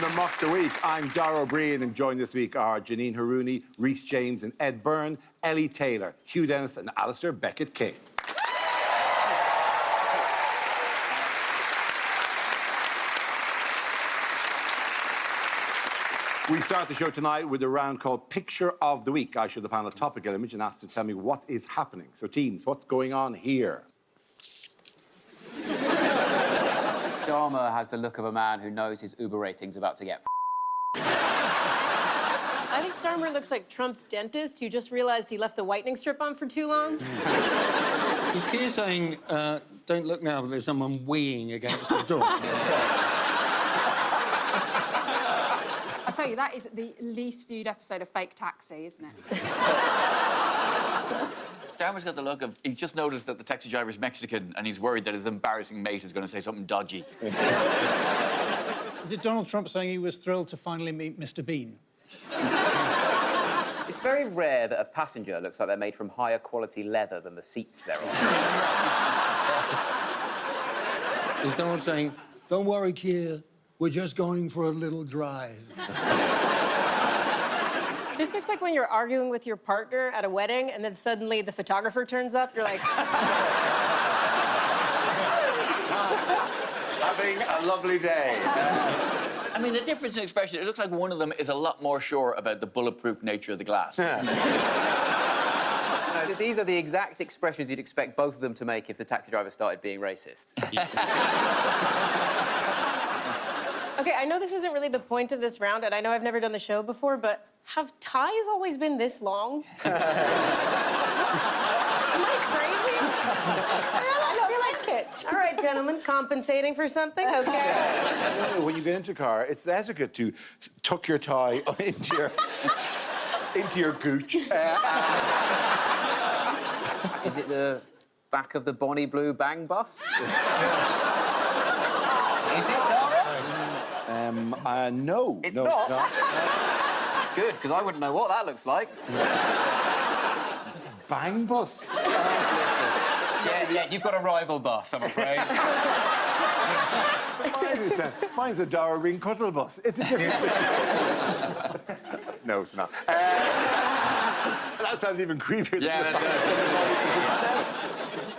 for Muck the Week. I'm Dara O'Brien, and joined this week are Janine Harouni, Rhys James and Ed Byrne, Ellie Taylor, Hugh Dennis and Alistair Beckett-King. We start the show tonight with a round called Picture of the Week. I show the panel a topical image and ask to tell me what is happening. So, teams, what's going on here? Starmer has the look of a man who knows his Uber rating's about to get I think Starmer looks like Trump's dentist who just realized he left the whitening strip on for too long. He's here saying, don't look now, but there's someone weeing against the door. I tell you, that is the least viewed episode of Fake Taxi, isn't it? Starmer's got the look of... He's just noticed that the taxi driver's Mexican and he's worried that his embarrassing mate is going to say something dodgy. Is it Donald Trump saying he was thrilled to finally meet Mr. Bean? It's very rare that a passenger looks like they're made from higher quality leather than the seats they're on. Is Donald saying, don't worry, Keir, we're just going for a little drive. This looks like when you're arguing with your partner at a wedding and then suddenly the photographer turns up. You're like... Having a lovely day. I mean, the difference in expression, it looks like one of them is a lot more sure about the bulletproof nature of the glass. No, these are the exact expressions you'd expect both of them to make if the taxi driver started being racist. OK, I know this isn't really the point of this round, and I know I've never done the show before, but have ties always been this long? Am I crazy? I like it. All right, gentlemen, compensating for something, OK? When you get into a car, it's etiquette to tuck your tie into your gooch. Is it the back of the Bonnie Blue Bang bus? Is it, Dara? No. It's no, not? No. Good, because I wouldn't know what that looks like. It's a bang bus. Yeah, you've got a rival bus, I'm afraid. Mine's a Dara Ring Cuddle bus. It's a different... No, it's not. That sounds even creepier Yeah, than that's...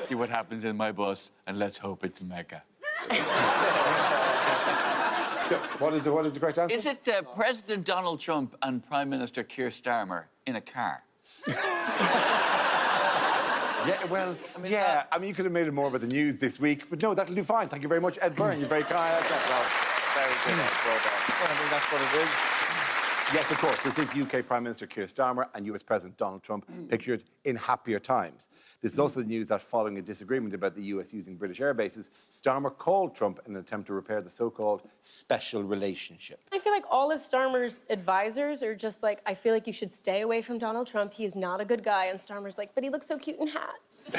See what happens in my bus, and let's hope it's Mecca. So, what is the correct answer? Is it President Donald Trump and Prime Minister Keir Starmer in a car? Yeah, well, yeah. I mean, you could have made it more about the news this week, but no, that'll do fine. Thank you very much, Ed Byrne. You're very kind. Well, very good, Ed. Well done. Well, I think that's what it is. Yes, of course. This is UK Prime Minister Keir Starmer and US President Donald Trump pictured in happier times. This is also the news that following a disagreement about the US using British air bases, Starmer called Trump in an attempt to repair the so-called special relationship. I feel like all of Starmer's advisors are just like, I feel like you should stay away from Donald Trump. He is not a good guy. And Starmer's like, but he looks so cute in hats.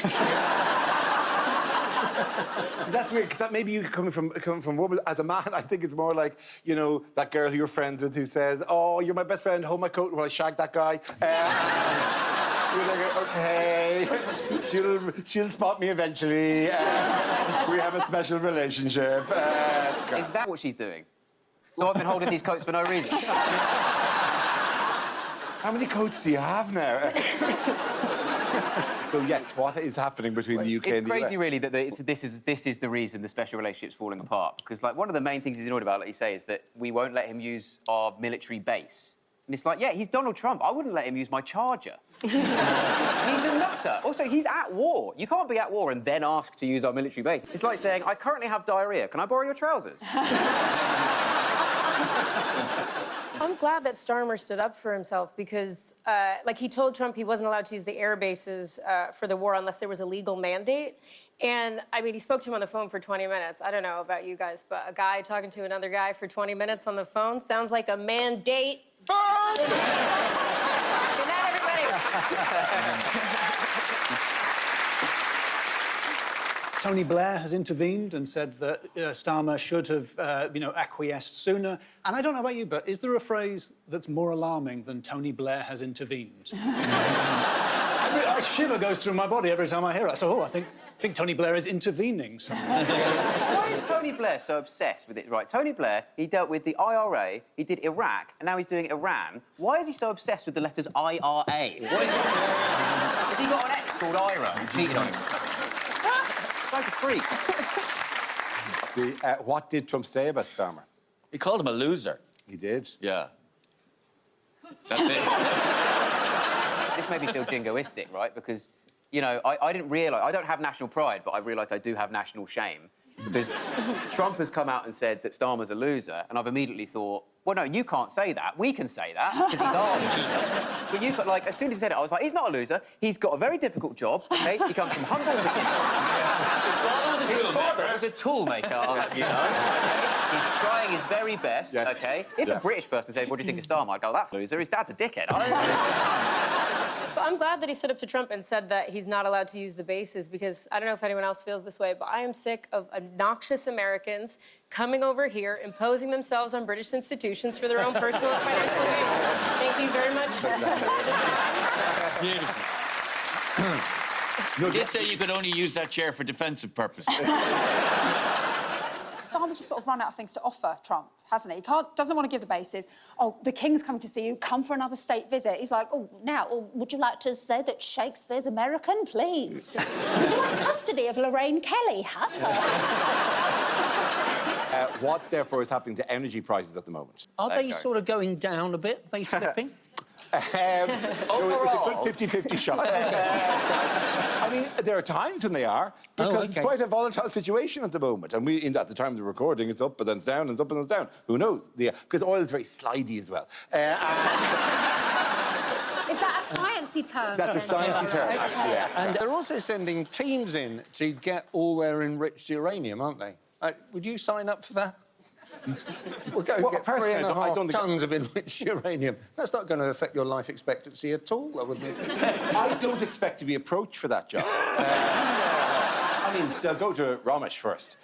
That's weird, because that maybe you coming from a woman. As a man, I think it's more like, you know, that girl who you're friends with who says, oh, you're my best friend, hold my coat while I shag that guy. You're like, okay, she'll spot me eventually. We have a special relationship. Is that what she's doing? So I've been holding these coats for no reason. How many coats do you have now? So, yes, what is happening between the UK and the US? It's crazy, really, that this is the reason the special relationship's falling apart. Because, like, one of the main things he's annoyed about, like you say, is that we won't let him use our military base. And it's like, yeah, he's Donald Trump. I wouldn't let him use my charger. He's a nutter. Also, he's at war. You can't be at war and then ask to use our military base. It's like saying, I currently have diarrhea. Can I borrow your trousers? I'm glad that Starmer stood up for himself because, like, he told Trump he wasn't allowed to use the air bases for the war unless there was a legal mandate. And, I mean, he spoke to him on the phone for 20 minutes. I don't know about you guys, but a guy talking to another guy for 20 minutes on the phone sounds like a mandate. Good night, everybody. Tony Blair has intervened and said that Starmer should have, acquiesced sooner. And I don't know about you, but is there a phrase that's more alarming than Tony Blair has intervened? A shiver goes through my body every time I hear it. So, I think think Tony Blair is intervening somehow. Why is Tony Blair so obsessed with it? Right, Tony Blair, he dealt with the IRA, he did Iraq, and now he's doing Iran. Why is he so obsessed with the letters IRA? What is has he got an ex called Ira who cheated on him? Like a freak. What did Trump say about Starmer? He called him a loser. He did. Yeah. That's it. This made me feel jingoistic, right? Because, you know, I didn't realise... I don't have national pride, but I realised I do have national shame. Because Trump has come out and said that Starmer's a loser, and I've immediately thought, well, no, you can't say that. We can say that, because he's our loser. But you, like, as soon as he said it, I was like, he's not a loser. He's got a very difficult job, OK? He comes from humble beginnings. His father was a tool maker, you know? He's trying his very best, yes. OK? If a British person said, what do you think of Starmer? I'd go, that loser. His dad's a dickhead. But I'm glad that he stood up to Trump and said that he's not allowed to use the bases because I don't know if anyone else feels this way, but I am sick of obnoxious Americans coming over here, imposing themselves on British institutions for their own personal and financial gain. Thank you very much. You did say you could only use that chair for defensive purposes. Starmer's just sort of run out of things to offer Trump, hasn't he? He doesn't want to give the bases. Oh, the King's coming to see you. Come for another state visit. He's like, oh, now, would you like to say that Shakespeare's American, please? Would you like custody of Lorraine Kelly? Have her. What, therefore, is happening to energy prices at the moment? Are they sort of going down a bit? Are they slipping? It's a good 50-50 shot. I mean, there are times when they are, because it's quite a volatile situation at the moment. And at the time of the recording, it's up and then it's down and it's up and then it's down. Who knows? Because oil is very slidey as well. Is that a sciencey term? That's a sciencey term, Okay. actually, yeah. And they're also sending teams in to get all their enriched uranium, aren't they? Would you sign up for that? We're going to get personally, 3.5 tons of enriched uranium. That's not going to affect your life expectancy at all, I wouldn't think. I don't expect to be approached for that job. I mean, they'll go to Ramesh first.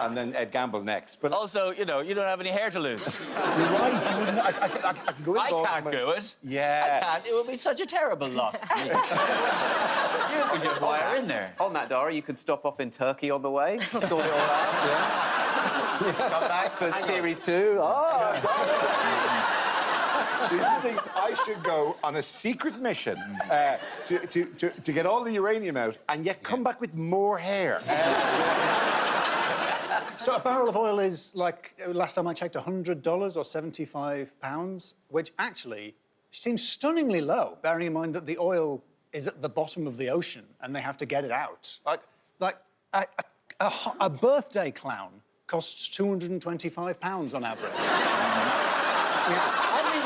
And then Ed Gamble next. But Also, you know, you don't have any hair to lose. you're right. I can go in I can't do it. Yeah. I can't. It would be such a terrible loss to me. You could just wire in there. On that, Dara, you could stop off in Turkey on the way, sort it all out. Yes. Come back for series 2. Oh, Do you think I should go on a secret mission to get all the uranium out and yet come back with more hair? So a barrel of oil is, like, last time I checked, $100 or 75 pounds, which actually seems stunningly low, bearing in mind that the oil is at the bottom of the ocean and they have to get it out. Like a birthday clown costs £225 on average. I mean,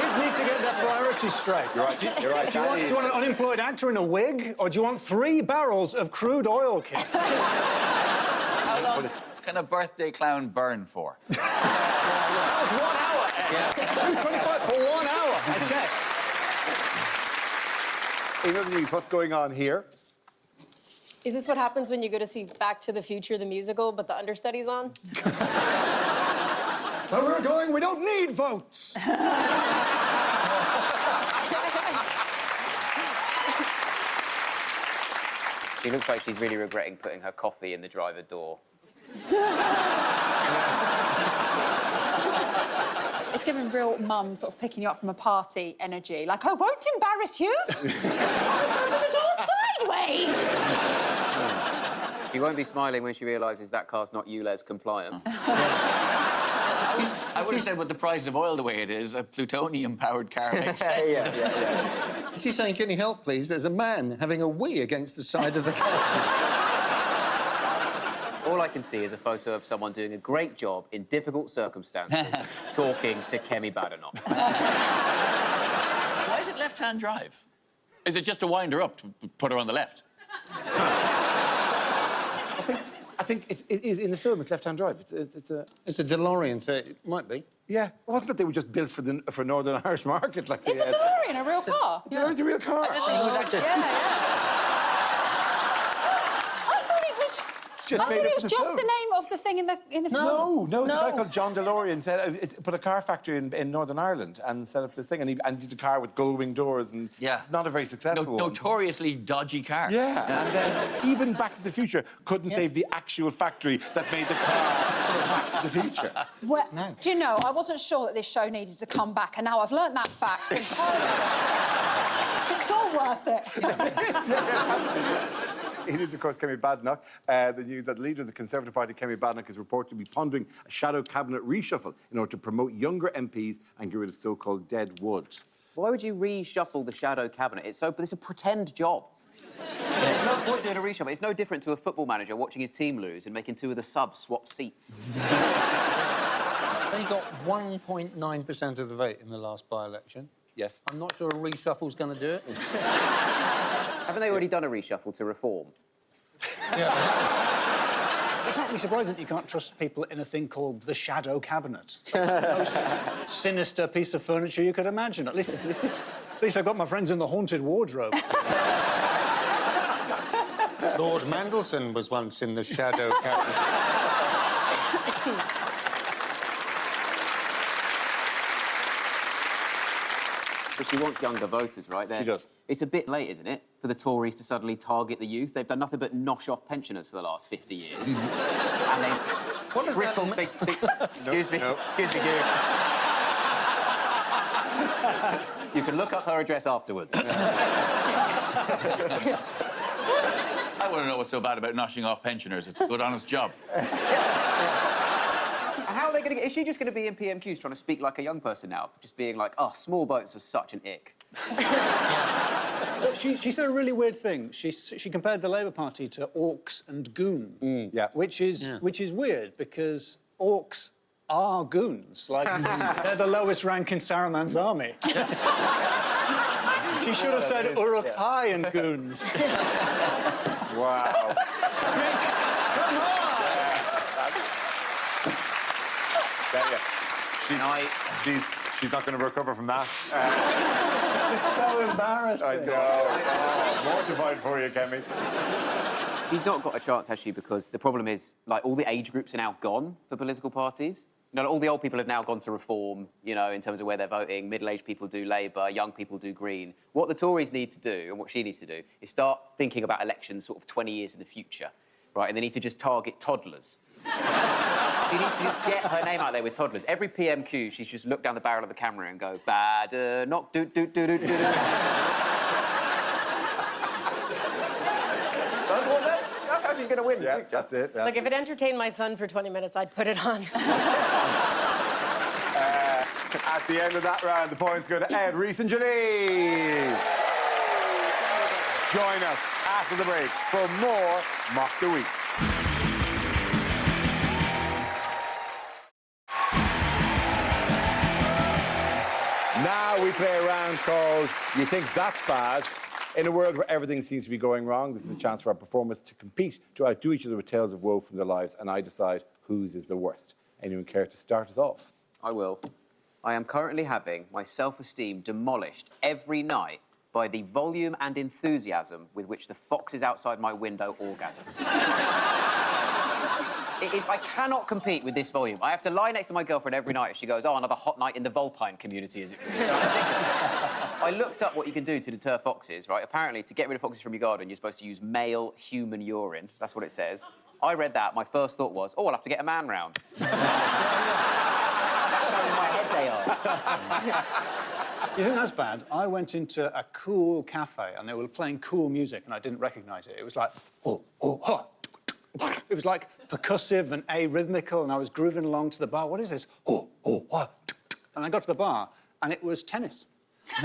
kids need to get their priorities straight. You're right. You're right. Do you want an unemployed actor in a wig, or do you want 3 barrels of crude oil, kid? How long can a birthday clown burn for? That was 1 hour, Ed. $225 for 1 hour. I checked. In other news, what's going on here? Is this what happens when you go to see Back to the Future, the musical, but the understudy's on? Where we're going, we don't need votes. She looks like she's really regretting putting her coffee in the driver door. It's giving real mum sort of picking you up from a party energy. Like, I won't embarrass you. I'll just open the door sideways. She won't be smiling when she realises that car's not ULEZ compliant. I would have said with the price of oil the way it is, a plutonium-powered car makes sense. Yeah. She's saying, can you help, please? There's a man having a wee against the side of the car. All I can see is a photo of someone doing a great job in difficult circumstances, talking to Kemi Badenoch. Why is it left-hand drive? Is it just to wind her up, to put her on the left? I think it is in the film. It's left-hand drive. It's a. It's a DeLorean, so it might be. Yeah. It wasn't that they were just built for Northern Irish market? Like Is the DeLorean a real car? It's a real car. I thought it was actually... I thought it was just I made thought it it for was the just film. the name of the thing in the film. No, it's a guy called John DeLorean put a car factory in Northern Ireland and set up this thing, and he did a car with gull-wing doors and not a very successful one. Notoriously dodgy car. Yeah, and then even Back to the Future couldn't save the actual factory that made the car Back to the Future. Well, do you know, I wasn't sure that this show needed to come back, and now I've learnt that fact. It's all worth it. It is, of course, Kemi Badenoch. The news that leader of the Conservative Party, Kemi Badenoch, is reported to be pondering a shadow cabinet reshuffle in order to promote younger MPs and get rid of so-called dead wood. Why would you reshuffle the shadow cabinet? It's a pretend job. There's no point doing a reshuffle. It's no different to a football manager watching his team lose and making two of the subs swap seats. They got 1.9% of the vote in the last by-election. Yes. I'm not sure a reshuffle's going to do it. Haven't they already done a reshuffle to reform? It's actually surprising that you can't trust people in a thing called the shadow cabinet. It's like the most sinister piece of furniture you could imagine. At least I've got my friends in the haunted wardrobe. Lord Mandelson was once in the shadow cabinet. But she wants younger voters, right? She does. It's a bit late, isn't it, for the Tories to suddenly target the youth? They've done nothing but nosh off pensioners for the last 50 years. And they What does that tripled... mean? Excuse me, excuse me, Hugh. You can look up her address afterwards. I want to know what's so bad about noshing off pensioners. It's a good, honest job. How are they going to get... Is she just going to be in PMQs trying to speak like a young person now? Just being like, oh, small boats are such an ick. Look, she said a really weird thing. She compared the Labour Party to orcs and goons. Yeah. Which is weird, because orcs are goons. Like, they're the lowest rank in Saruman's army. She should have said Uruk-hai and goons. Wow. Come on! She's not going to recover from that. It's so embarrassing. I know. Oh, mortified for you, Kemi. She's not got a chance, has she? Because the problem is, like, all the age groups are now gone for political parties. You know, all the old people have now gone to Reform, you know, in terms of where they're voting. Middle-aged people do Labour, young people do Green. What the Tories need to do, and what she needs to do, is start thinking about elections sort of 20 years in the future, right? And they need to just target toddlers. She needs to just get her name out there with toddlers. Every PMQ, she's just look down the barrel of the camera and go, bad, not do. That's how she's going to win. Yeah, that's it. Like, if it entertained my son for 20 minutes, I'd put it on. At the end of that round, the points go to Ed, Reese and Janine. Join us after the break for more Mock the Week. Now we play a round called You Think That's Bad. In a world where everything seems to be going wrong, this is a chance for our performers to compete, to outdo each other with tales of woe from their lives, and I decide whose is the worst. Anyone care to start us off? I will. I am currently having my self-esteem demolished every night by the volume and enthusiasm with which the foxes outside my window orgasm. It is, I cannot compete with this volume. I have to lie next to my girlfriend every night as she goes, oh, another hot night in the Vulpine community, is it really? So I looked up what you can do to deter foxes, right? Apparently, to get rid of foxes from your garden, you're supposed to use male human urine. That's what it says. I read that. My first thought was, oh, I'll have to get a man round. That's how in my head they are. You think that's bad? I went into a cool cafe and they were playing cool music and I didn't recognise it. It was like, oh, oh, ha. It was like percussive and arrhythmical, and I was grooving along to the bar. What is this? Oh, oh, what? And I got to the bar, and it was tennis. I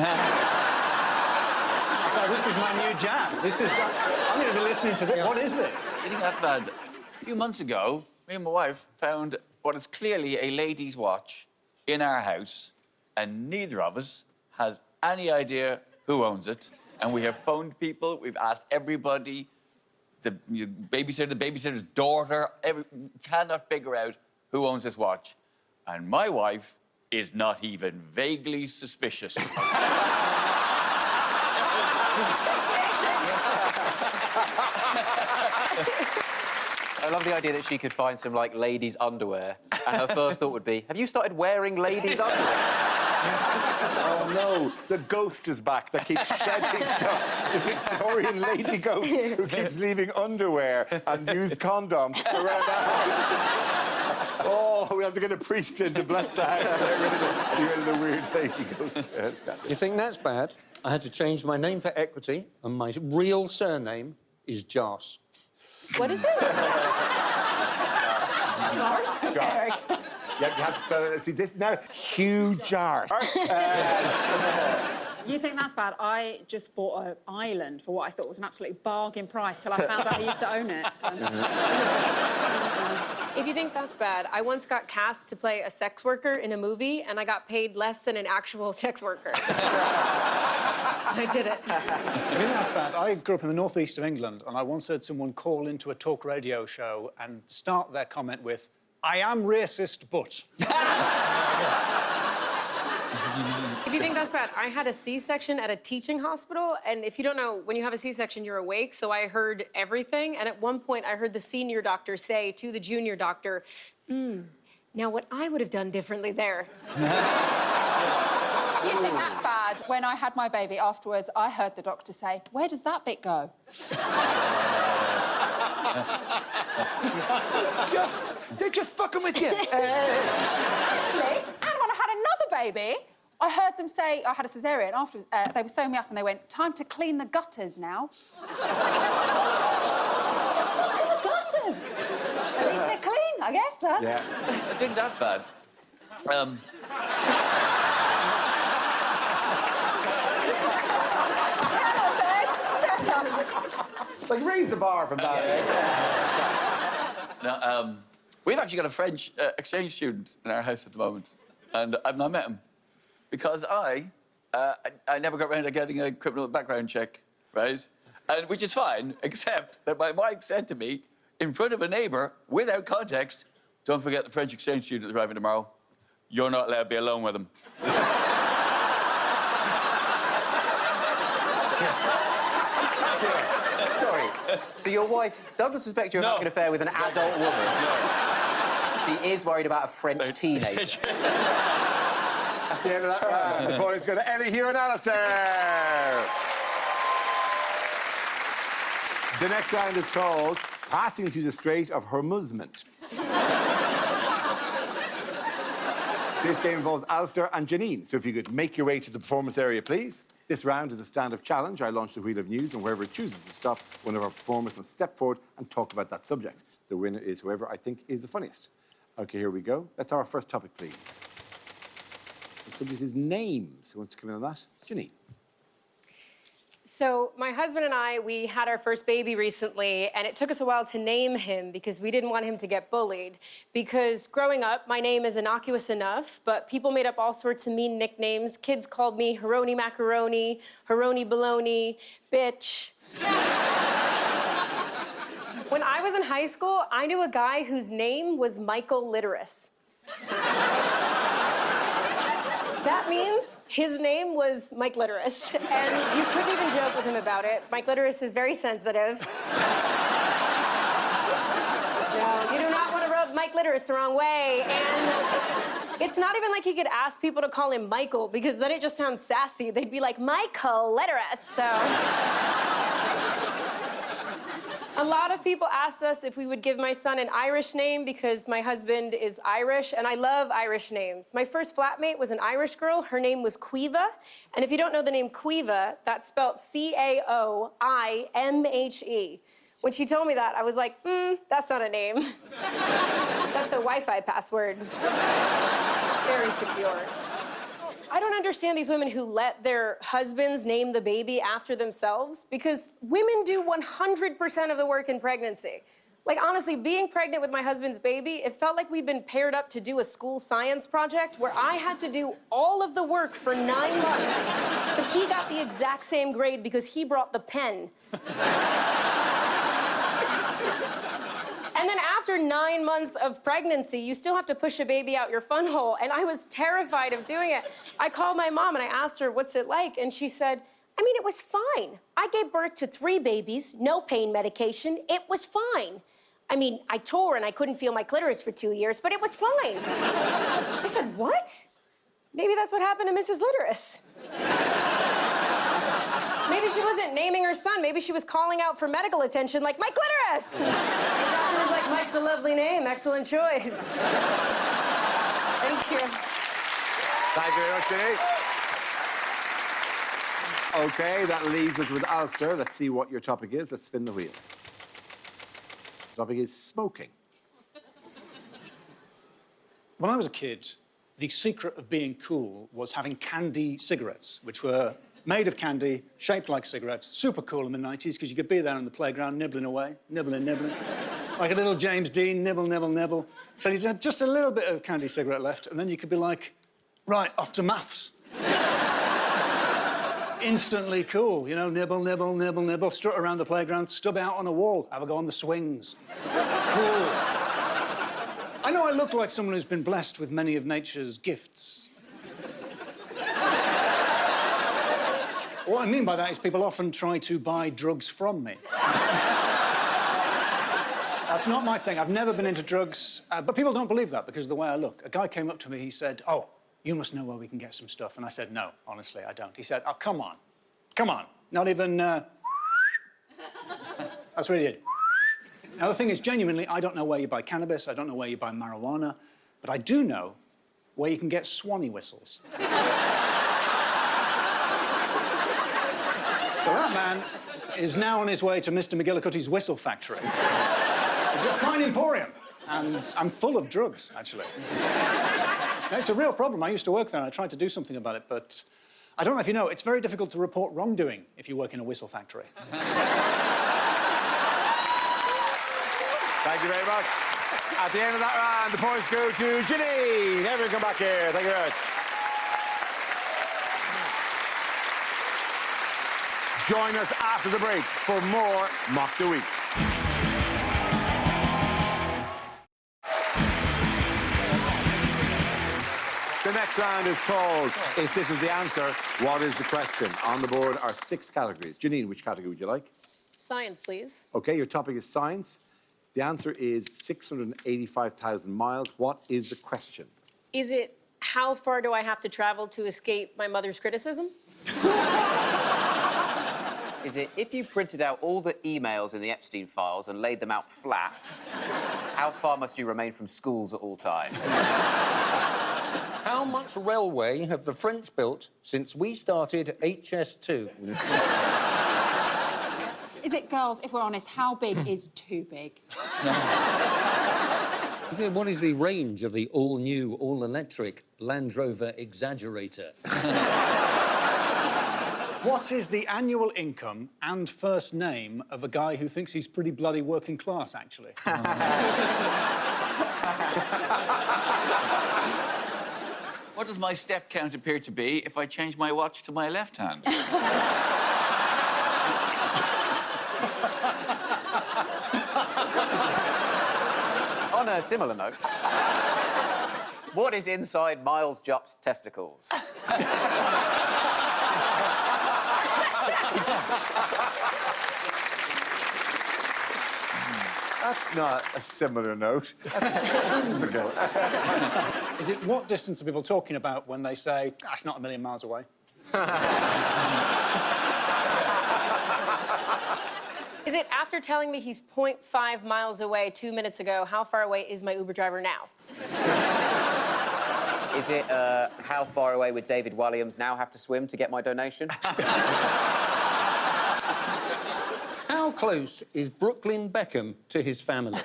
thought, this is my new jam. I'm going to be listening to this. What is this? I think that's bad. A few months ago, me and my wife found what is clearly a lady's watch in our house, and neither of us has any idea who owns it. And we have phoned people, we've asked everybody, the babysitter's daughter, cannot figure out who owns this watch. And my wife is not even vaguely suspicious. I love the idea that she could find some, like, ladies' underwear, and her first thought would be, have you started wearing ladies' underwear? Oh, no. The ghost is back that keeps shedding stuff. The Victorian lady ghost who keeps leaving underwear and used condoms around the house. Oh, we have to get a priest in to bless the house. Get rid of the weird lady ghost. You think that's bad? I had to change my name for equity, and my real surname is Joss. What is it? Jar. Yeah, you have to spell it. See, this now, huge jars. You think that's bad? I just bought an island for what I thought was an absolutely bargain price till I found out I used to own it. So. If you think that's bad, I once got cast to play a sex worker in a movie, and I got paid less than an actual sex worker. I did it. I think that's bad. I grew up in the northeast of England, and I once heard someone call into a talk radio show and start their comment with, "I am racist, but..." If you think that's bad, I had a C-section at a teaching hospital, and if you don't know, when you have a C-section, you're awake, so I heard everything, and at one point, I heard the senior doctor say to the junior doctor, now what I would have done differently there. You think that's bad? When I had my baby afterwards, I heard the doctor say, "Where does that bit go?" They're just fucking with you. Actually, and when I had another baby, I heard them say, I had a cesarean afterwards, they were sewing me up and they went, "Time to clean the gutters now." Clean the gutters? At least they're clean, I guess, huh? Yeah. I think that's bad. Tell us, Ed. Tell us. It's like, raise the bar from that. Now, we've actually got a French exchange student in our house at the moment, and I've not met him because I never got around to getting a criminal background check, right? And which is fine, except that my wife said to me in front of a neighbour, without context, "Don't forget the French exchange student is arriving tomorrow. You're not allowed to be alone with him." Sorry. So your wife doesn't suspect you're having an affair with an adult woman? No. She is worried about a French teenager. At the end of that round, the points go to Ellie, Hugh and Alistair. The next round is called Passing Through the Strait of Hormuzment. This game involves Alistair and Janine, so if you could make your way to the performance area, please. This round is a stand-up challenge. I launch the Wheel of News, and whoever chooses to stop, one of our performers must step forward and talk about that subject. The winner is whoever I think is the funniest. OK, here we go. Let's have our first topic, please. The subject is names. Who wants to come in on that? Janine. So my husband and I, we had our first baby recently, and it took us a while to name him because we didn't want him to get bullied. Because growing up, my name is innocuous enough, but people made up all sorts of mean nicknames. Kids called me Haroni Macaroni, Haroni Baloney, bitch. When I was in high school, I knew a guy whose name was Michael Literis. That means his name was Mike Literis, and you couldn't even joke with him about it. Mike Literis is very sensitive. No, you do not want to rub Mike Literis the wrong way, and it's not even like he could ask people to call him Michael, because then it just sounds sassy. They'd be like, Michael Literis, so... A lot of people asked us if we would give my son an Irish name because my husband is Irish, and I love Irish names. My first flatmate was an Irish girl. Her name was Caoimhe. And if you don't know the name Caoimhe, that's spelled C-A-O-I-M-H-E. When she told me that, I was like, that's not a name. That's a Wi-Fi password. Very secure. I don't understand these women who let their husbands name the baby after themselves, because women do 100% of the work in pregnancy. Like, honestly, being pregnant with my husband's baby, it felt like we'd been paired up to do a school science project where I had to do all of the work for 9 months, but he got the exact same grade because he brought the pen. And then after 9 months of pregnancy, you still have to push a baby out your fun hole. And I was terrified of doing it. I called my mom and I asked her, what's it like? And she said, I mean, it was fine. I gave birth to 3 babies, no pain medication. It was fine. I mean, I tore and I couldn't feel my clitoris for 2 years, but it was fine. I said, what? Maybe that's what happened to Mrs. Literis. Maybe she wasn't naming her son. Maybe she was calling out for medical attention like, my clitoris! The doctor was like, Mike's a lovely name. Excellent choice. Thank you. Thank you very much, Jenny. OK, that leaves us with Alistair. Let's see what your topic is. Let's spin the wheel. The topic is smoking. When I was a kid, the secret of being cool was having candy cigarettes, which were made of candy, shaped like cigarettes. Super cool in the 90s, because you could be there on the playground, nibbling away, nibbling. Like a little James Dean, nibble. So you had just a little bit of candy cigarette left, and then you could be like, right, off to maths. Instantly cool, you know, nibble, strut around the playground, stub out on a wall, have a go on the swings. Cool. I know I look like someone who's been blessed with many of nature's gifts. What I mean by that is people often try to buy drugs from me. That's not my thing. I've never been into drugs, but people don't believe that because of the way I look. A guy came up to me, he said, oh, you must know where we can get some stuff. And I said, no, honestly, I don't. He said, oh, come on. Not even, That's what he did. Now, the thing is, genuinely, I don't know where you buy cannabis, I don't know where you buy marijuana, but I do know where you can get Swanee whistles. So that man is now on his way to Mr. McGillicuddy's whistle factory. It's a fine emporium, and I'm full of drugs, actually. It's a real problem. I used to work there, and I tried to do something about it, but I don't know if you know, it's very difficult to report wrongdoing if you work in a whistle factory. Thank you very much. At the end of that round, the points go to Janine. Everyone come back here. Thank you very much. Join us after the break for more Mock the Week. The next round is called If This Is the Answer, What Is the Question? On the board are 6 categories. Janine, which category would you like? Science, please. OK, your topic is science. The answer is 685,000 miles. What is the question? Is it how far do I have to travel to escape my mother's criticism? Is it if you printed out all the emails in the Epstein files and laid them out flat, how far must you remain from schools at all times? How much railway have the French built since we started HS2? Is it, girls, if we're honest, how big is too big? What is the range of the all-new, all-electric Land Rover Exaggerator? What is the annual income and first name of a guy who thinks he's pretty bloody working class, actually? What does my step count appear to be if I change my watch to my left hand? On a similar note, what is inside Miles Jupp's testicles? That's not a similar note. Is it what distance are people talking about when they say, it's not a million miles away? Is it after telling me he's 0.5 miles away 2 minutes ago, how far away is my Uber driver now? Is it how far away would David Walliams now have to swim to get my donation? How close is Brooklyn Beckham to his family?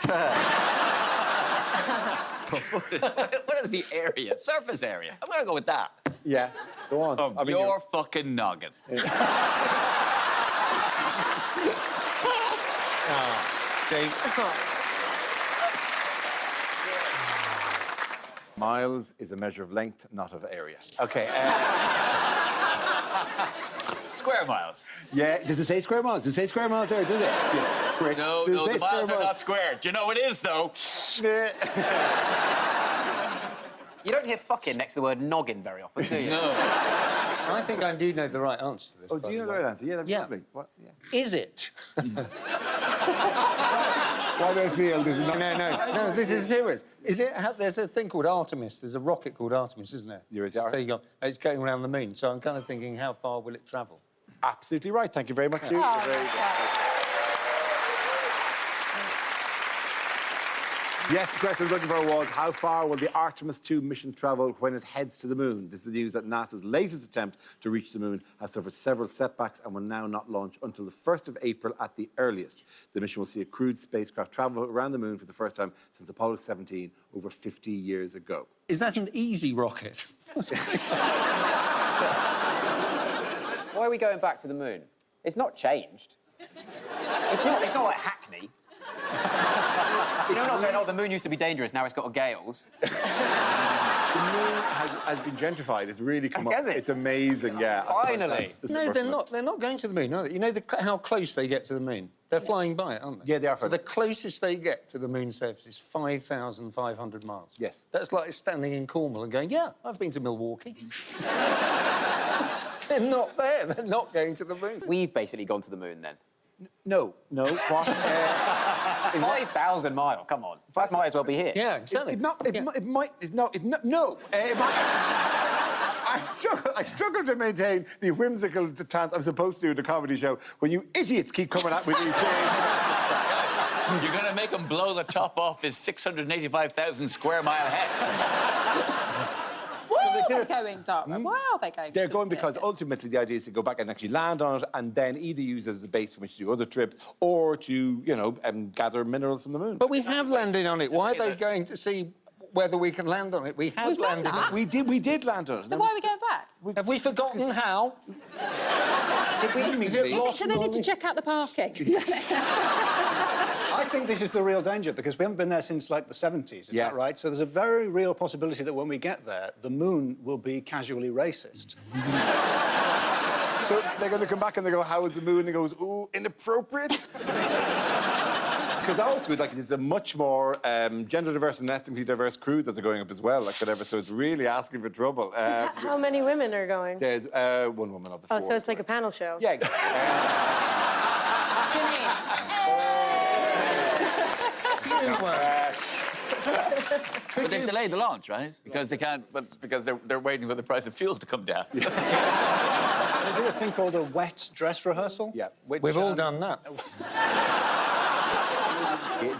What is the area? Surface area. I'm going to go with that. Yeah, go on. Of your fucking noggin. Miles is a measure of length, not of area. OK. Square miles. Yeah, does it say square miles? Does it say square miles there, does it? Yeah. Trick. No, Does it no, say the miles square are not square. Do you know it is, though? You don't hear fucking next to the word noggin very often, do you? No. I think I do know the right answer to this. Oh, do you know the right answer? Yeah, that'd be Yeah. lovely. What? Yeah. Is it Why do I feel this is not... No, this is serious. Is it? There's a thing called Artemis. There's a rocket called Artemis, isn't there? There is. There you go. It's going around the moon. So I'm kind of thinking, how far will it travel? Absolutely right. Thank you very much. Hugh. Oh, Very good. Yes, the question I was looking for was, how far will the Artemis 2 mission travel when it heads to the moon? This is the news that NASA's latest attempt to reach the moon has suffered several setbacks and will now not launch until the 1st of April at the earliest. The mission will see a crewed spacecraft travel around the moon for the first time since Apollo 17 over 50 years ago. Is that an easy rocket? Why are we going back to the moon? It's not changed. It's not like Hackney. You know, not going, oh, the moon used to be dangerous, now it's got gales. The moon has been gentrified. It's really come up. Has it? It's amazing, yeah. Finally. No, they're not. They're not going to the moon, are they? You know how close they get to the moon? They're flying by it, aren't they? Yeah, they are. So the closest they get to the moon's surface is 5,500 miles. Yes. That's like standing in Cornwall and going, yeah, I've been to Milwaukee. They're not there. They're not going to the moon. We've basically gone to the moon, then. No, what? 5,000 miles, come on. That might as well be here. Yeah, exactly. No. I struggle to maintain the whimsical stance I'm supposed to do in a comedy show when you idiots keep coming at me with these things. You're going to make them blow the top off this 685,000 square mile head. Why are they going, Dara? Why are they going? They're to going because ultimately the idea is to go back and actually land on it and then either use it as a base from which to do other trips or to, you know, gather minerals from the moon. But we have landed on it. Why are they going to see whether we can land on it? We have We've done landed that. on it. We did land on it. So why are we going back? Have we forgotten how? Is it lost? So they need to check out the parking. I think this is the real danger because we haven't been there since like the 70s, is that right? So there's a very real possibility that when we get there, the moon will be casually racist. So they're going to come back and they go, how is the moon? And he goes, ooh, inappropriate. Because also, like, there's a much more gender diverse and ethnically diverse crew that they're going up as well, like whatever. So it's really asking for trouble. How many women are going? There's one woman of the four. Oh, so it's like a panel show. Yeah, exactly. But they've delayed the launch, right? Because they can't, because they're waiting for the price of fuel to come down. They do a thing called a wet dress rehearsal. Yeah. Which, We've all done that.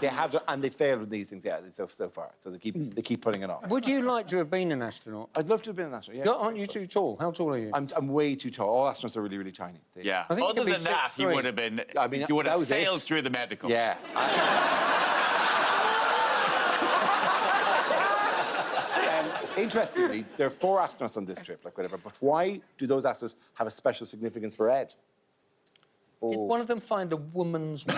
They have, and they failed with these things, so far. So they keep putting it off. Would you like to have been an astronaut? I'd love to have been an astronaut. Yeah. Aren't you too tall? How tall are you? I'm way too tall. All astronauts are really, really tiny. Yeah. I think you Other could be than that, you 6'3". would have been. I mean, you would that have was sailed it. through the medical. Yeah. Interestingly, there are 4 astronauts on this trip, like whatever. But why do those astronauts have a special significance for Ed? Did one of them find a woman's watch?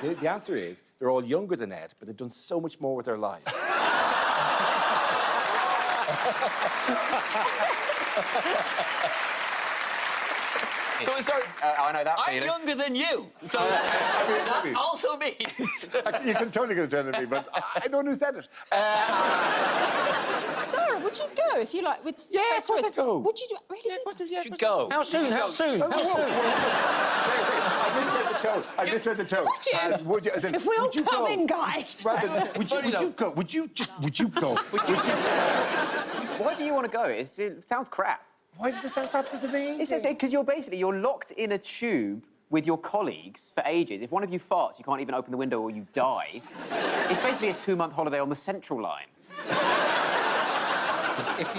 The answer is they're all younger than Ed, but they've done so much more with their lives. So, sorry, I know that I'm feeling. younger than you, so that also means... You can totally get offended me, but I don't know who said it. Dara, would you go if you like? With Yeah, of course I'd go. Would you do it? Really? Yeah, should go. How soon? How soon? How soon? I misread the tone. Would you? Would you? As in, If we all would you come go? in, guys. Rather than, would you Funny though. go? Would you go? Why do you want to go? It sounds crap. Why does this sound perhaps as amazing? It's just because you're locked in a tube with your colleagues for ages. If one of you farts, you can't even open the window or you die. It's basically a 2-month holiday on the Central Line. If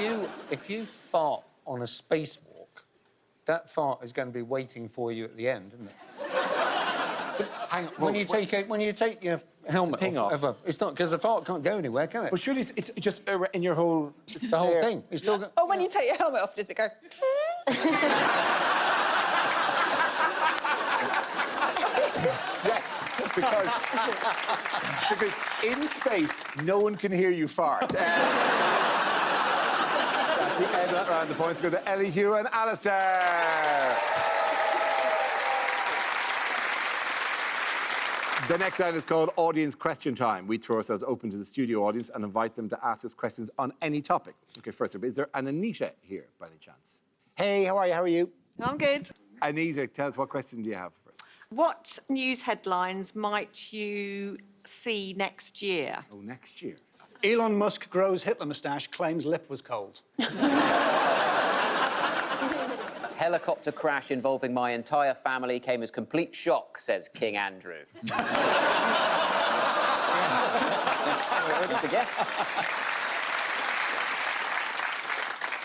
you fart on a spacewalk, that fart is going to be waiting for you at the end, isn't it? Hang on. When you take your helmet thing off, it's not because the fart can't go anywhere, can it? But surely it's just in your whole... The whole thing. It's still. Oh, when you take your helmet off, does it go? Yes, because in space, no one can hear you fart. At the end of that round, the points go to Ellie, Hugh and Alistair. The next round is called Audience Question Time. We throw ourselves open to the studio audience and invite them to ask us questions on any topic. OK, first up, is there an Anita here, by any chance? Hey, how are you? I'm good. Anita, tell us, what question do you have for us? What news headlines might you see next year? Oh, next year. Elon Musk grows Hitler moustache, claims lip was cold. Helicopter crash involving my entire family came as complete shock, says King Andrew. Just a guess.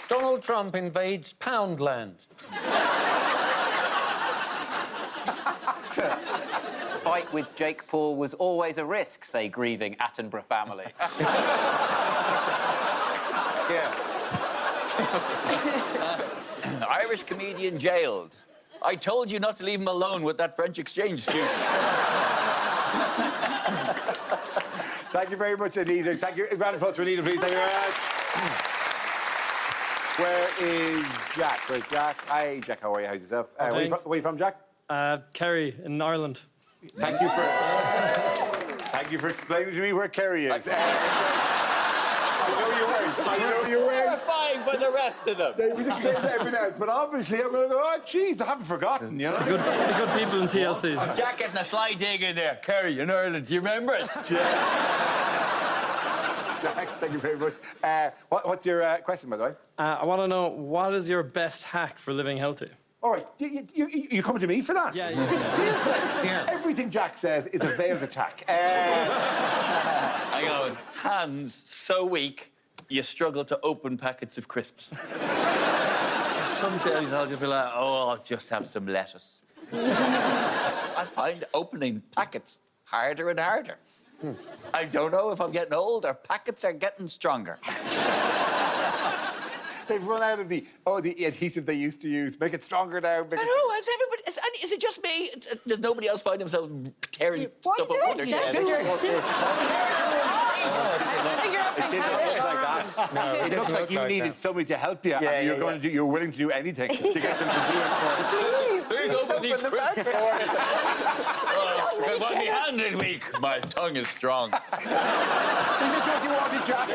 Donald Trump invades Poundland. Fight with Jake Paul was always a risk, say grieving Attenborough family. Yeah. Irish comedian jailed. I told you not to leave him alone with that French exchange student. Thank you very much, Anita. Thank you. A round of applause for Anita, please. Thank you very much. Where is Jack? Where's Jack? Hi, Jack. How are you? How's yourself? Where are you from, Jack? Kerry in Ireland. Thank you for explaining to me where Kerry is. I know you weren't. I know you weren't. Terrifying by the rest of them. It was explained to everyone else, but obviously I'm going to go, oh, jeez, I haven't forgotten, you know? The good people in TLC. Jack getting a sly dig in there. Kerry in Ireland. Do you remember it? Jack, thank you very much. What's your question, by the way? I want to know, what is your best hack for living healthy? All right, you coming to me for that? Yeah. It feels like everything Jack says is a veiled attack. I go, hands so weak, you struggle to open packets of crisps. Sometimes I'll just be like, oh, I'll just have some lettuce. I find opening packets harder and harder. I don't know if I'm getting old or packets are getting stronger. They've run out of the adhesive they used to use. Make it stronger now. I know, is everybody... Is it just me? Does nobody else find themselves carrying stuff up their chest? It did not look like that. No, it looked like you needed somebody to help you, and you're willing to do anything to get them to do it for you. Please open these crisps for me. Because when my hand is weak, my tongue is strong. Is it what you wanted, Jack?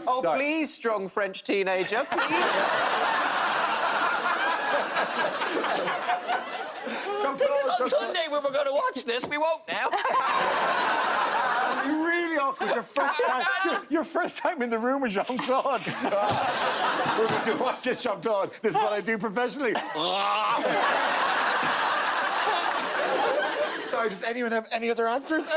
Oh, please, strong French teenager, please. On Sunday we were going to watch this. We won't now. You're really awkward. Your first time in the room with Jean-Claude. We're going to watch this, Jean-Claude. This is what I do professionally. Sorry, does anyone have any other answers?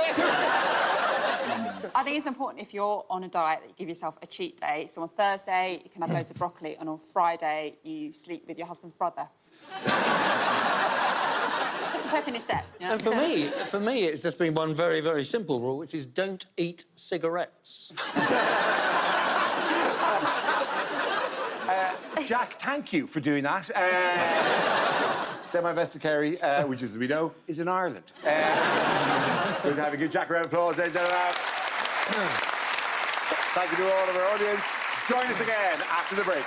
I think it's important if you're on a diet that you give yourself a cheat day. So on Thursday, you can have loads of broccoli, and on Friday, you sleep with your husband's brother. Just a pep in his step. You know? And for me, it's just been one very, very simple rule, which is don't eat cigarettes. Jack, thank you for doing that. Say my best to Kerry, which, as we know, is in Ireland. Good to have a good Jack round of applause, ladies and gentlemen. Thank you to all of our audience. Join us again after the break.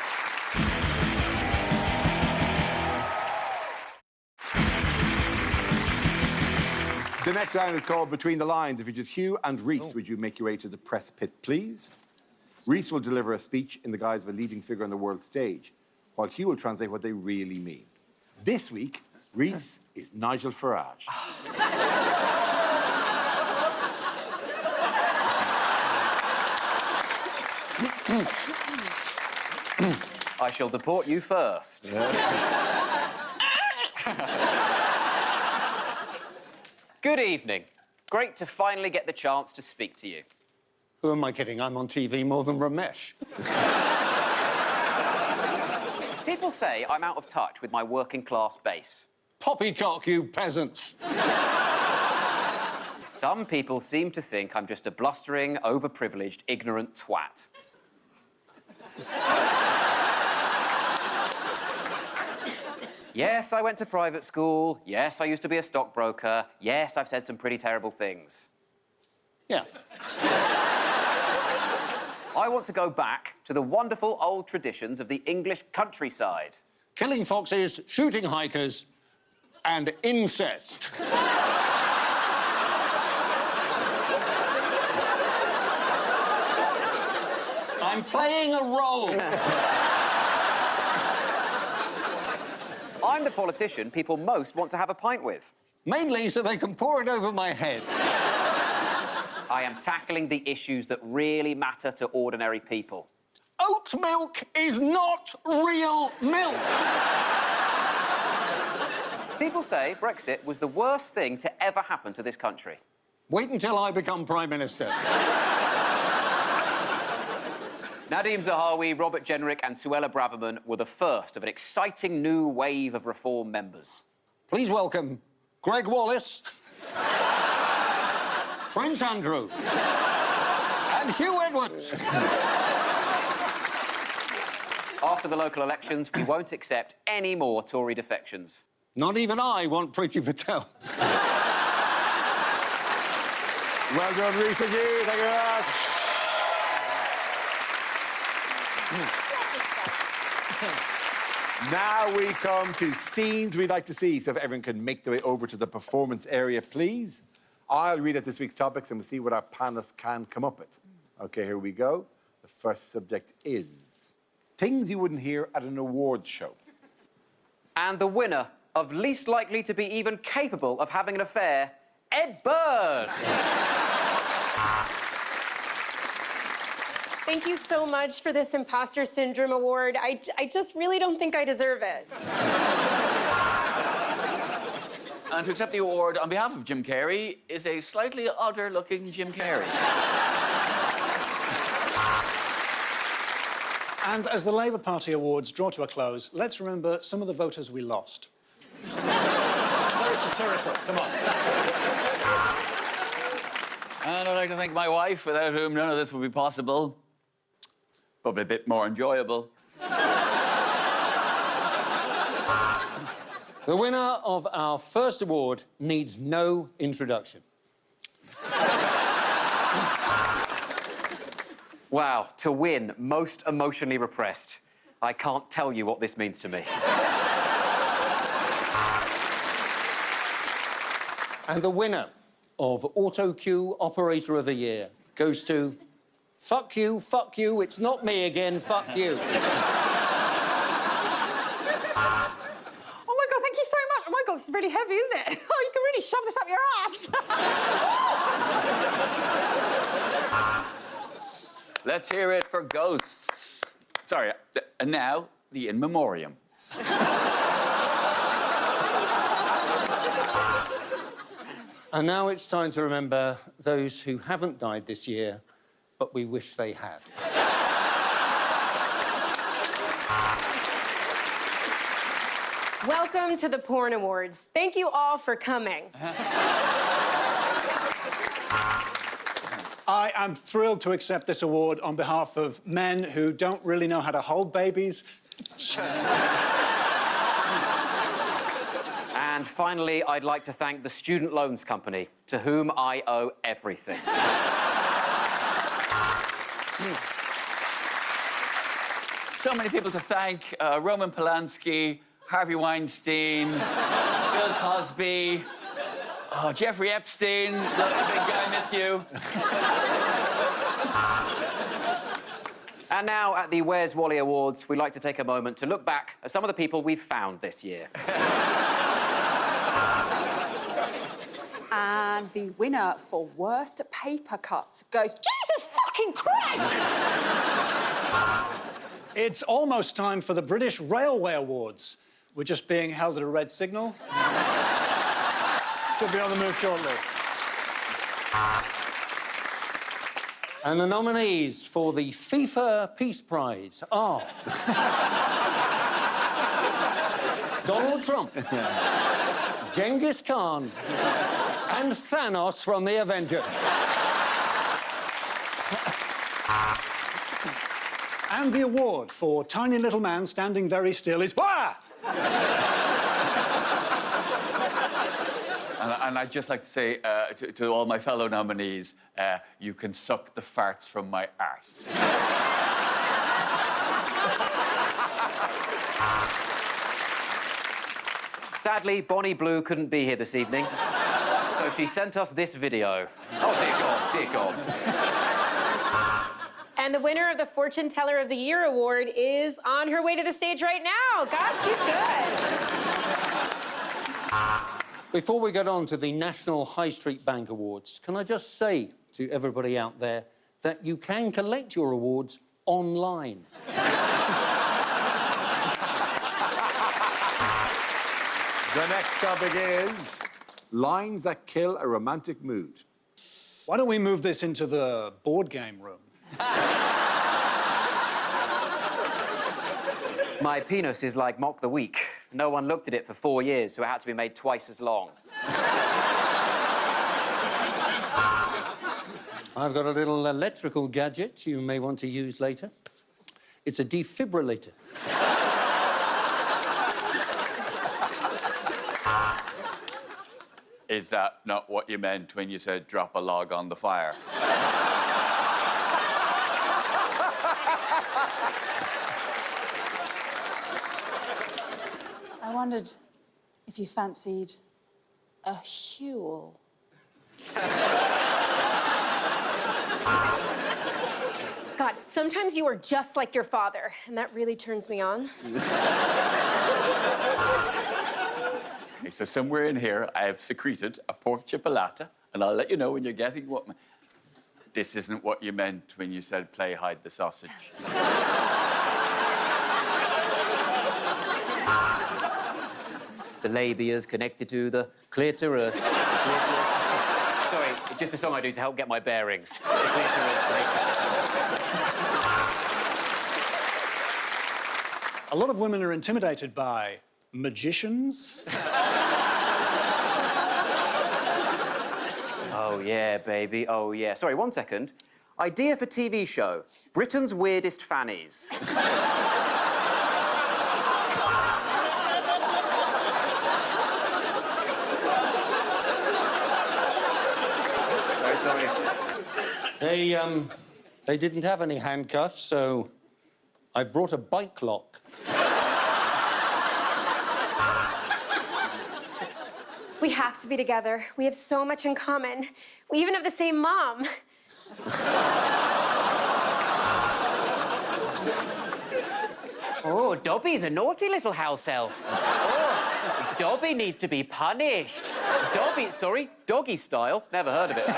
The next round is called Between the Lines. If you just Hugh and Reese, would you make your way to the press pit, please? Reese will deliver a speech in the guise of a leading figure on the world stage, while Hugh will translate what they really mean. This week, Reese is Nigel Farage. I shall deport you first. Good evening. Great to finally get the chance to speak to you. Who am I kidding? I'm on TV more than Ramesh. People say I'm out of touch with my working-class base. Poppycock, you peasants. Some people seem to think I'm just a blustering, overprivileged, ignorant twat. Yes, I went to private school. Yes, I used to be a stockbroker. Yes, I've said some pretty terrible things. Yeah. I want to go back to the wonderful old traditions of the English countryside. Killing foxes, shooting hikers, and incest. I'm playing a role. I'm the politician people most want to have a pint with. Mainly so they can pour it over my head. I am tackling the issues that really matter to ordinary people. Oat milk is not real milk. People say Brexit was the worst thing to ever happen to this country. Wait until I become Prime Minister. Nadeem Zahawi, Robert Jenrick and Suella Braverman were the first of an exciting new wave of reform members. Please welcome Greg Wallace, Prince Andrew, and Hugh Edwards. After the local elections, we won't accept any more Tory defections. Not even I want Priti Patel. Well done, Rhys and you. Thank you very much. Now we come to scenes we'd like to see. So if everyone can make their way over to the performance area, please. I'll read out this week's topics and we'll see what our panelists can come up with. OK, here we go. The first subject is things you wouldn't hear at an awards show. And the winner of least likely to be even capable of having an affair, Ed Byrne. Thank you so much for this Imposter Syndrome Award. I just really don't think I deserve it. And to accept the award on behalf of Jim Carrey is a slightly odder-looking Jim Carrey. And as the Labour Party awards draw to a close, let's remember some of the voters we lost. Very satirical. Come on, satirical. And I'd like to thank my wife, without whom none of this would be possible. Probably a bit more enjoyable. The winner of our first award needs no introduction. Wow, to win most emotionally repressed. I can't tell you what this means to me. And the winner of Auto Cue Operator of the Year goes to fuck you, it's not me again, fuck you. Oh, my God, thank you so much. Oh, my God, this is really heavy, isn't it? Oh, you can really shove this up your ass. Let's hear it for Ghosts. Sorry, and now, the In Memoriam. And now it's time to remember those who haven't died this year, but we wish they had. Welcome to the Porn Awards. Thank you all for coming. I am thrilled to accept this award on behalf of men who don't really know how to hold babies. And finally, I'd like to thank the Student Loans Company, to whom I owe everything. So many people to thank. Roman Polanski, Harvey Weinstein, Bill Cosby, Jeffrey Epstein. Love you, big guy, miss you. And now, at the Where's Wally Awards, we'd like to take a moment to look back at some of the people we've found this year. And the winner for worst paper cut goes, Jesus fucking Christ! It's almost time for the British Railway Awards. We're just being held at a red signal. Should be on the move shortly. And the nominees for the FIFA Peace Prize are... Donald Trump, Genghis Khan, and Thanos from the Avengers. And the award for Tiny Little Man Standing Very Still is... Wah! And I'd just like to say to all my fellow nominees, you can suck the farts from my arse. Sadly, Bonnie Blue couldn't be here this evening, so she sent us this video. Oh, dear God, dear God. And the winner of the Fortune Teller of the Year award is on her way to the stage right now. God, she's good. Before we get on to the National High Street Bank Awards, can I just say to everybody out there that you can collect your awards online. The next topic is lines that kill a romantic mood. Why don't we move this into the board game room? My penis is like Mock the Week. No one looked at it for 4 years, so it had to be made twice as long. I've got a little electrical gadget you may want to use later. It's a defibrillator. Is that not what you meant when you said drop a log on the fire? I wondered if you fancied a Huel. God, sometimes you are just like your father, and that really turns me on. Okay, so somewhere in here, I have secreted a pork chipolata, and I'll let you know when you're getting what... This isn't what you meant when you said play hide the sausage. The labia's connected to the clitoris. Sorry, it's just a song I do to help get my bearings. The clitoris. A lot of women are intimidated by magicians. Oh, yeah, baby. Oh, yeah. Sorry, 1 second. Idea for TV show. Britain's Weirdest Fannies. Very sorry. They didn't have any handcuffs, so I brought a bike lock. We have to be together. We have so much in common. We even have the same mom. Oh, Dobby's a naughty little house elf. Oh, Dobby needs to be punished. Dobby, sorry, doggy style. Never heard of it.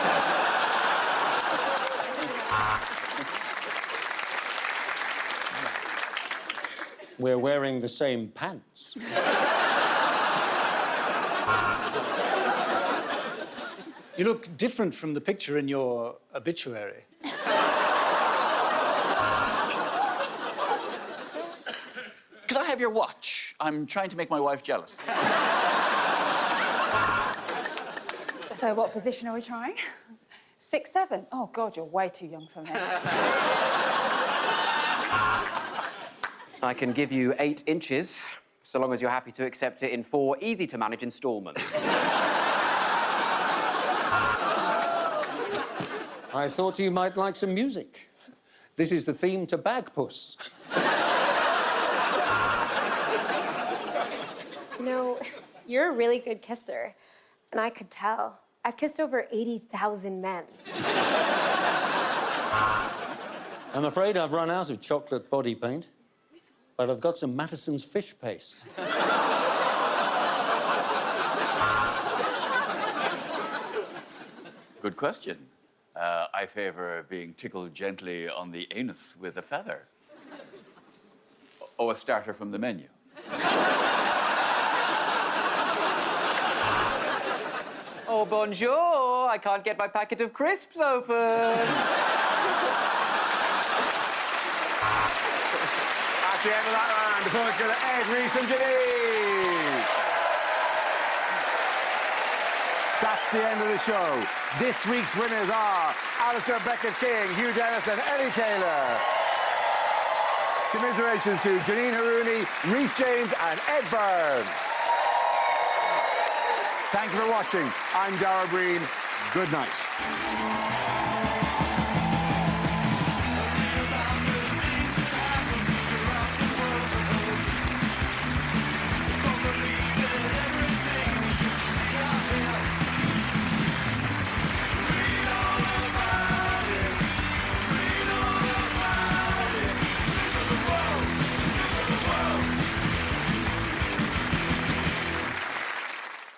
We're wearing the same pants. You look different from the picture in your obituary. Could I have your watch? I'm trying to make my wife jealous. So what position are we trying? 6, 7? Oh, God, you're way too young for me. I can give you 8 inches, so long as you're happy to accept it in 4 easy-to-manage installments. I thought you might like some music. This is the theme to Bagpuss. You know, you're a really good kisser, and I could tell. I've kissed over 80,000 men. I'm afraid I've run out of chocolate body paint, but I've got some Mattison's fish paste. Good question. I favour being tickled gently on the anus with a feather. Oh, a starter from the menu. Oh, bonjour. I can't get my packet of crisps open. At the end of that round, the points go to Ed, Reese and Janine. That's the end of the show. This week's winners are Alistair Beckett-King, Hugh Dennis and Eddie Taylor. Commiserations to Janine Harouni, Reese James and Ed Byrne. Thank you for watching. I'm Dara Breen. Good night.